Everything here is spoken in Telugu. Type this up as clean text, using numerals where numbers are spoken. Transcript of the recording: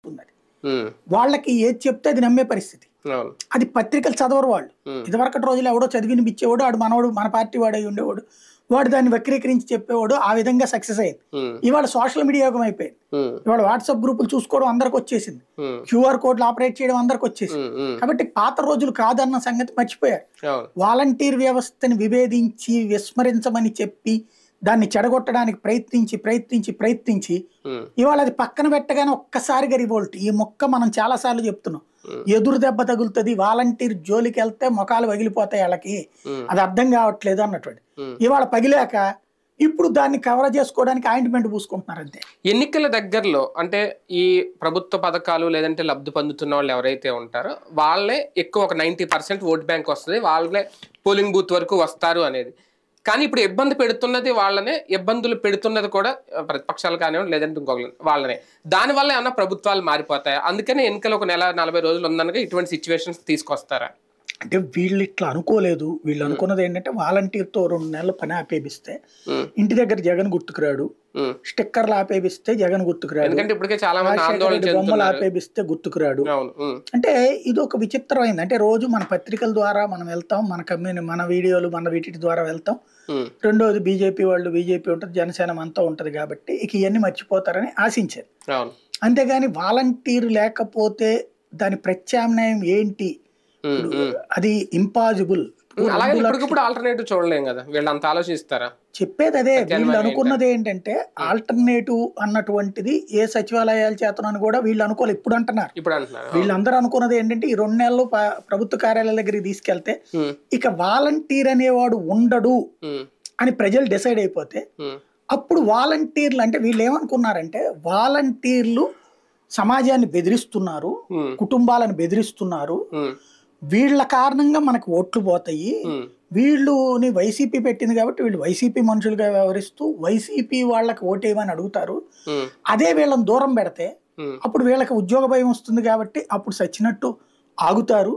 ఉన్నది. వాళ్ళకి ఏది చెప్తే అది నమ్మే పరిస్థితి. అది పత్రికలు చదవరు వాళ్ళు. ఇదివరకటి రోజులు ఎవడో చదివినిపించేవాడు, ఆడు మనవాడు, మన పార్టీ వాడై ఉండేవాడు, వాడు దాన్ని వక్రీకరించి చెప్పేవాడు, ఆ విధంగా సక్సెస్ అయ్యింది. ఇవాళ సోషల్ మీడియా యుగం అయిపోయింది. ఇవాళ వాట్సాప్ గ్రూపులు చూసుకోవడం అందరికి వచ్చేసింది, క్యూఆర్ కోడ్లు ఆపరేట్ చేయడం అందరికి వచ్చేసింది. కాబట్టి పాత రోజులు కాదన్న సంగతి మర్చిపోయారు. వాలంటీర్ వ్యవస్థని విభేదించి విస్మరించమని చెప్పి దాన్ని చెడగొట్టడానికి ప్రయత్నించి ఇవాళ అది పక్కన పెట్టగానే ఒక్కసారిగా రివోల్ట్. ఈ మొక్క మనం చాలా సార్లు చెప్తున్నాం, ఎదురు దెబ్బ తగులుతుంది, వాలంటీర్ జోలికి వెళ్తే మొఖాలు పగిలిపోతాయి వాళ్ళకి, అది అర్థం కావట్లేదు అన్నటువంటి. ఇవాళ పగిలాక ఇప్పుడు దాన్ని కవర్ చేసుకోవడానికి ఆయింట్మెంట్ పూసుకుంటున్నారు అంతే. ఎన్నికల దగ్గరలో అంటే ఈ ప్రభుత్వ పథకాలు లేదంటే లబ్ధి పొందుతున్న వాళ్ళు ఎవరైతే ఉంటారో వాళ్ళే ఎక్కువ, ఒక 90% ఓట్ బ్యాంక్ వస్తుంది, వాళ్ళే పోలింగ్ బూత్ వరకు వస్తారు అనేది. కానీ ఇప్పుడు ఇబ్బంది పెడుతున్నది వాళ్ళనే, ఇబ్బందులు పెడుతున్నది కూడా ప్రతిపక్షాలు కానివ్వండి లేదంటే ఇంకొకరు వాళ్ళనే. దానివల్ల ఏమన్నా ప్రభుత్వాలు మారిపోతాయి, అందుకనే ఎన్నికలు ఒక నెల 40 రోజులు ఉందనగా ఇటువంటి సిచ్యువేషన్స్ తీసుకొస్తారా? అంటే వీళ్ళు ఇట్లా అనుకోలేదు. వీళ్ళు అనుకున్నది ఏంటంటే వాలంటీర్తో 2 నెలలు పని ఆపేపిస్తే ఇంటి దగ్గర జగన్ గుర్తుకురాడు, స్టిక్కర్లు ఆపేపిస్తే జగన్ గుర్తుకురాడు, బొమ్మలు ఆపేపిస్తే గుర్తుకురాడు. అంటే ఇది ఒక విచిత్రమైంది. అంటే రోజు మన పత్రికల ద్వారా మనం వెళ్తాం, మన వీడియోలు మన వీటి ద్వారా వెళ్తాం. రెండోది బీజేపీ ఉంటుంది, జనసేన అంతా ఉంటది కాబట్టి ఇక ఇవన్నీ మర్చిపోతారని ఆశించారు. అంతేగాని వాలంటీర్ లేకపోతే దాని ప్రత్యామ్నాయం ఏంటి, అది ఇంపాసిబుల్. ఆల్టర్నేటివ్ చూడలేం కదా, వీళ్ళు అంత ఆలోచిస్తారా? చెప్పేది అదే. వీళ్ళు అనుకున్నది ఏంటంటే ఆల్టర్నేటివ్ అన్నటువంటిది ఏ సచివాలయాల చేతనని కూడా వీళ్ళు అనుకోవాలి. ఇప్పుడు అంటున్నారు. వీళ్ళందరూ అనుకున్నది ఏంటంటే ఈ 2 నెలలు ప్రభుత్వ కార్యాలయాల దగ్గరికి తీసుకెళ్తే ఇక వాలంటీర్ అనేవాడు ఉండడు అని ప్రజలు డిసైడ్ అయిపోతే అప్పుడు వాలంటీర్లు, అంటే వీళ్ళు ఏమనుకున్నారంటే వాలంటీర్లు సమాజాన్ని బెదిరిస్తున్నారు, కుటుంబాలను బెదిరిస్తున్నారు, వీళ్ళ కారణంగా మనకు ఓట్లు పోతాయి, వీళ్ళుని వైసీపీ పెట్టింది కాబట్టి వీళ్ళు వైసీపీ మనుషులుగా వ్యవహరిస్తూ వైసీపీ వాళ్ళకి ఓటేయమని అడుగుతారు. అదే వీళ్ళని దూరం పెడితే అప్పుడు వీళ్ళకి ఉద్యోగ భయం వస్తుంది కాబట్టి అప్పుడు సచ్చినట్టు ఆగుతారు.